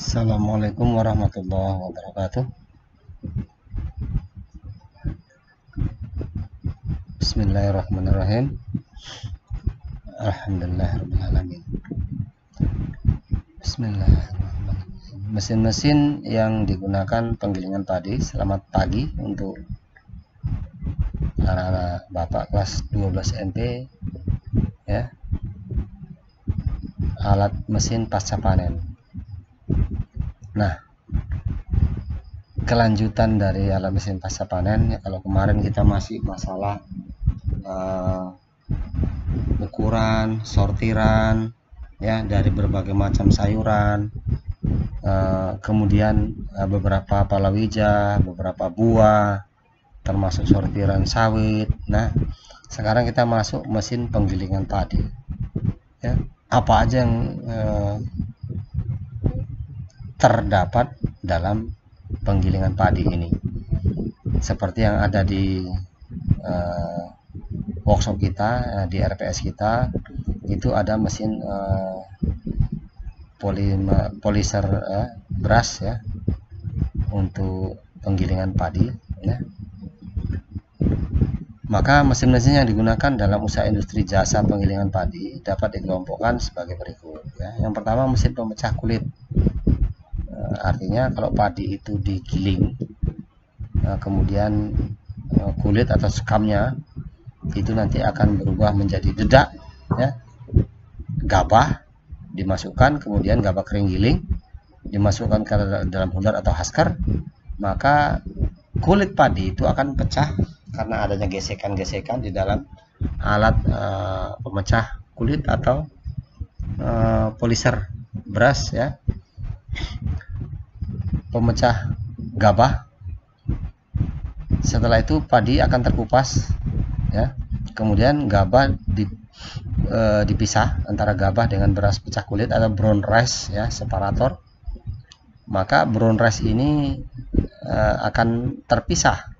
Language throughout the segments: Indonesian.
Assalamualaikum warahmatullahi wabarakatuh. Bismillahirrahmanirrahim. Alhamdulillahirabbil alamin. Bismillahirrahmanirrahim. Mesin-mesin yang digunakan penggilingan padi. Selamat pagi untuk anak-anak Bapak kelas 12 MP ya. Alat mesin pasca panen. Nah, kelanjutan dari alat mesin pasca panen ya, kalau kemarin kita masih masalah ukuran, sortiran ya dari berbagai macam sayuran, kemudian beberapa palawija, beberapa buah, termasuk sortiran sawit. Nah, sekarang kita masuk mesin penggilingan padi ya. Apa aja yang terdapat dalam penggilingan padi ini, seperti yang ada di workshop kita, di RPS kita itu ada mesin polisher brush ya untuk penggilingan padi ya. Maka mesin-mesin yang digunakan dalam usaha industri jasa penggilingan padi dapat dikelompokkan sebagai berikut ya. Yang pertama, mesin pemecah kulit. Artinya kalau padi itu digiling, kemudian kulit atau sekamnya itu nanti akan berubah menjadi dedak ya, gabah dimasukkan, kemudian gabah kering giling dimasukkan ke dalam hundar atau husker, maka kulit padi itu akan pecah karena adanya gesekan-gesekan di dalam alat pemecah kulit atau polisher brush ya, pemecah gabah. Setelah itu padi akan terkupas ya, kemudian gabah dipisah antara gabah dengan beras pecah kulit atau brown rice ya, separator. Maka brown rice ini akan terpisah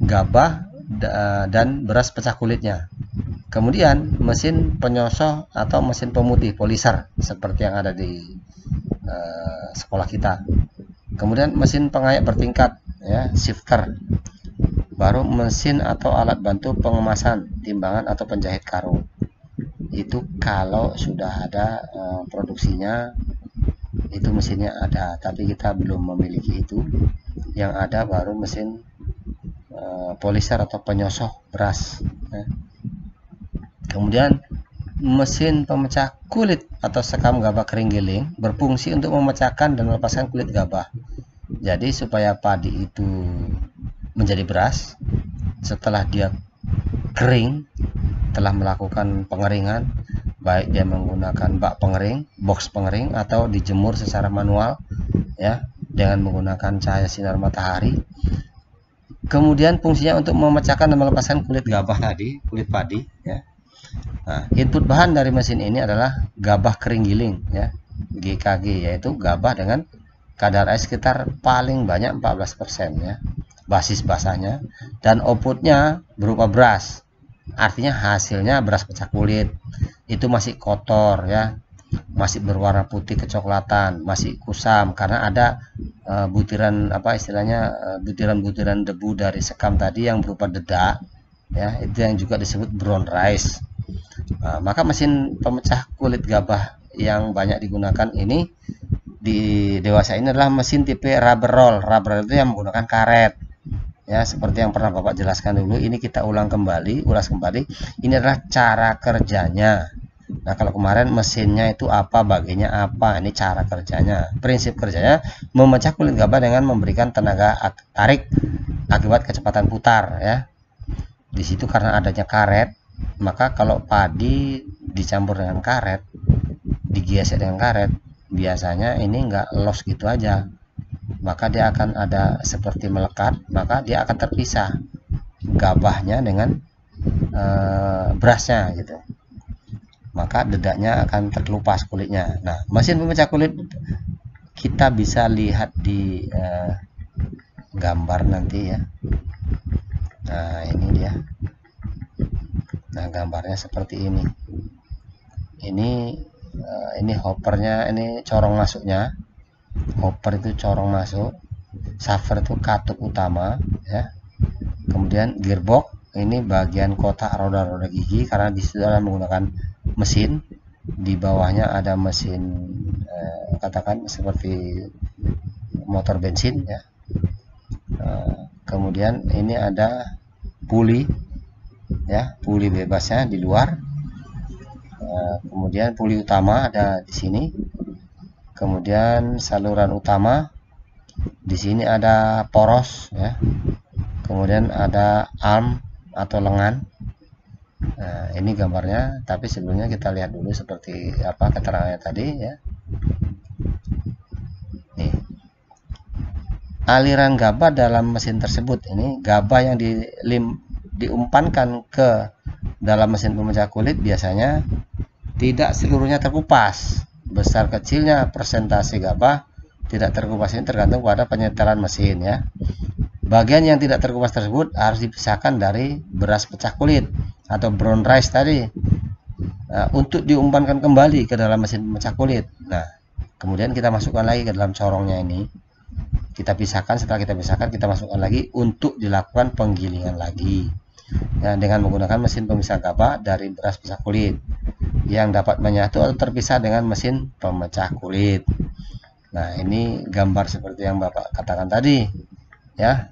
gabah dan beras pecah kulitnya. Kemudian mesin penyosok atau mesin pemutih polisher seperti yang ada di sekolah kita. Kemudian mesin pengayak bertingkat ya, shifter. Baru mesin atau alat bantu pengemasan, timbangan atau penjahit karung. Itu kalau sudah ada produksinya, itu mesinnya ada, tapi kita belum memiliki itu. Yang ada baru mesin polisher atau penyosok beras ya. Kemudian mesin pemecah kulit atau sekam gabah kering giling berfungsi untuk memecahkan dan melepaskan kulit gabah. Jadi supaya padi itu menjadi beras, setelah dia kering, telah melakukan pengeringan, baik dia menggunakan bak pengering, box pengering, atau dijemur secara manual ya dengan menggunakan cahaya sinar matahari. Kemudian fungsinya untuk memecahkan dan melepaskan kulit gabah tadi, kulit padi ya. Nah, input bahan dari mesin ini adalah gabah kering giling ya, GKG, yaitu gabah dengan kadar air sekitar paling banyak 14% ya, basis basahnya, dan outputnya berupa beras. Artinya hasilnya beras pecah kulit itu masih kotor ya, masih berwarna putih kecoklatan, masih kusam karena ada butiran butiran-butiran debu dari sekam tadi yang berupa dedak ya, itu yang juga disebut brown rice. Maka mesin pemecah kulit gabah yang banyak digunakan ini di dewasa ini adalah mesin tipe rubber roll. Rubber roll itu yang menggunakan karet ya, seperti yang pernah Bapak jelaskan dulu. Ini kita ulas kembali. Ini adalah cara kerjanya. Nah, kalau kemarin mesinnya itu apa, bagiannya apa, ini cara kerjanya. Prinsip kerjanya memecah kulit gabah dengan memberikan tenaga tarik akibat kecepatan putar ya. Di situ karena adanya karet, maka kalau padi dicampur dengan karet, digesek dengan karet, biasanya ini enggak los gitu aja, maka dia akan ada seperti melekat, maka dia akan terpisah gabahnya dengan berasnya gitu, maka dedaknya akan terkelupas kulitnya. Nah, mesin pemecah kulit kita bisa lihat di gambar nanti ya. Nah, ini dia. Nah, gambarnya seperti ini. Ini hoppernya, ini corong masuknya hopper itu corong masuk, shaver itu katup utama ya. Kemudian gearbox ini bagian kotak roda-roda gigi, karena di situ adalah menggunakan mesin. Di bawahnya ada mesin katakan seperti motor bensin ya. Kemudian ini ada puli ya, puli bebasnya di luar. Kemudian puli utama ada di sini. Kemudian saluran utama di sini ada poros ya. Kemudian ada arm atau lengan. Nah, ini gambarnya, tapi sebelumnya kita lihat dulu seperti apa keterangannya tadi ya. Nih. Aliran gabah dalam mesin tersebut, ini gabah yang diumpankan ke dalam mesin pemecah kulit biasanya tidak seluruhnya terkupas. Besar kecilnya persentase gabah tidak terkupas ini tergantung pada penyetelan mesin ya. Bagian yang tidak terkupas tersebut harus dipisahkan dari beras pecah kulit atau brown rice tadi, untuk diumpankan kembali ke dalam mesin pemecah kulit. Nah, kemudian kita masukkan lagi ke dalam corongnya ini. Kita pisahkan, setelah kita pisahkan kita masukkan lagi untuk dilakukan penggilingan lagi. Ya, dengan menggunakan mesin pemisah gabah dari beras pecah kulit yang dapat menyatu atau terpisah dengan mesin pemecah kulit. Nah, ini gambar seperti yang Bapak katakan tadi. Ya.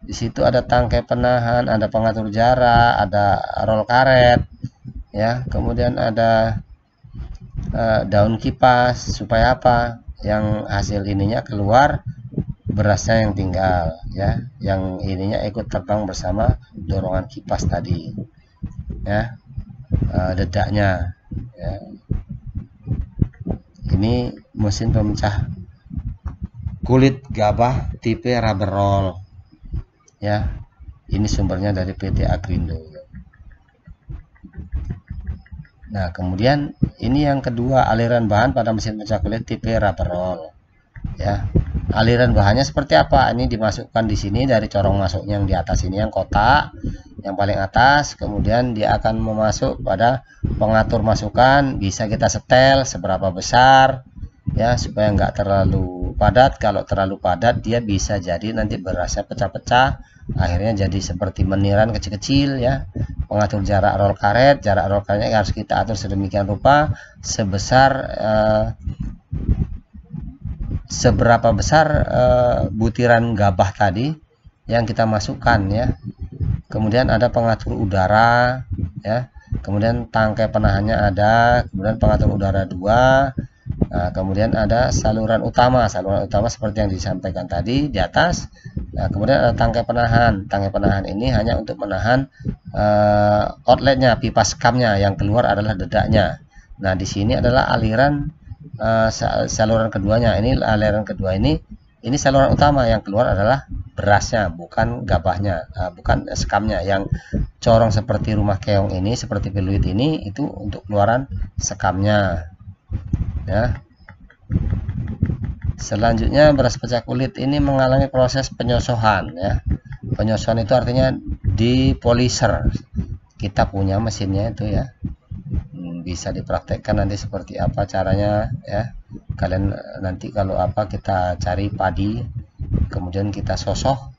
Di situ ada tangkai penahan, ada pengatur jarak, ada roll karet, ya. Kemudian ada daun kipas supaya apa? Yang hasil ininya keluar, berasnya yang tinggal, ya. Yang ininya ikut terbang bersama dorongan kipas tadi, ya. Dedaknya, ya. Ini mesin pemecah kulit gabah tipe rubber roll. Ya, ini sumbernya dari PT Agrindo. Nah, kemudian ini yang kedua, aliran bahan pada mesin pemecah kulit tipe rubber roll. Ya, aliran bahannya seperti apa? Ini dimasukkan di sini dari corong masuknya yang di atas ini, yang kotak, yang paling atas. Kemudian dia akan memasuk pada pengatur masukan. Bisa kita setel seberapa besar, ya, supaya nggak terlalu padat. Kalau terlalu padat dia bisa jadi nanti berasnya pecah-pecah, akhirnya jadi seperti meniran kecil-kecil ya. Pengatur jarak roll karetnya harus kita atur sedemikian rupa sebesar seberapa besar butiran gabah tadi yang kita masukkan ya. Kemudian ada pengatur udara ya. Kemudian tangkai penahannya ada, kemudian pengatur udara 2. Nah, kemudian ada saluran utama seperti yang disampaikan tadi di atas. Nah, kemudian ada tangkai penahan. Tangkai penahan ini hanya untuk menahan outletnya, pipa skamnya, yang keluar adalah dedaknya. Nah, di sini adalah aliran saluran keduanya. Ini aliran kedua ini saluran utama, yang keluar adalah berasnya, bukan gabahnya, bukan skamnya. Yang corong seperti rumah keong ini, seperti peluit ini, itu untuk keluaran skamnya. Ya. Selanjutnya beras pecah kulit ini mengalami proses penyosohan ya. Penyosohan itu artinya di polisher. Kita punya mesinnya itu ya. Bisa dipraktekkan nanti seperti apa caranya ya. Kalian nanti kalau apa kita cari padi, kemudian kita sosok.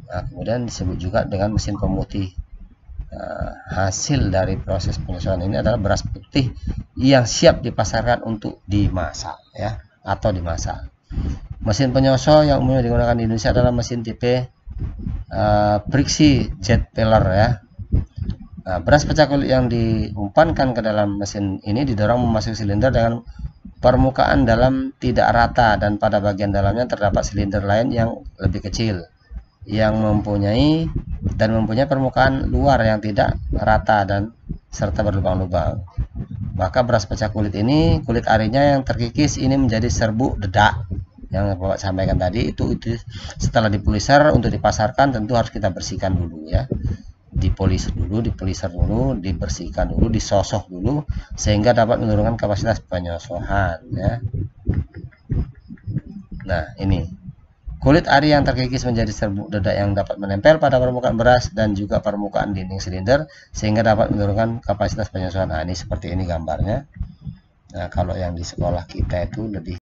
Nah, kemudian disebut juga dengan mesin pemutih. Hasil dari proses penyosohan ini adalah beras putih yang siap dipasarkan untuk dimasak ya, atau dimasak. Mesin penyosok yang umumnya digunakan di Indonesia adalah mesin tipe Brixie Jet Peeler ya. Nah, beras pecah kulit yang diumpankan ke dalam mesin ini didorong memasuki silinder dengan permukaan dalam tidak rata, dan pada bagian dalamnya terdapat silinder lain yang lebih kecil yang mempunyai permukaan luar yang tidak rata dan serta berlubang-lubang. Maka beras pecah kulit ini, kulit arinya yang terkikis ini menjadi serbuk dedak yang Bapak sampaikan tadi. Itu setelah dipolisher untuk dipasarkan tentu harus kita bersihkan dulu ya. Dipolisher dulu, dibersihkan dulu, disosok dulu sehingga dapat menurunkan kapasitas penyosohan ya. Nah, ini kulit ari yang terkikis menjadi serbuk dedak yang dapat menempel pada permukaan beras dan juga permukaan dinding silinder sehingga dapat menurunkan kapasitas penyosohan. Nah, ini seperti ini gambarnya. Nah, kalau yang di sekolah kita itu lebih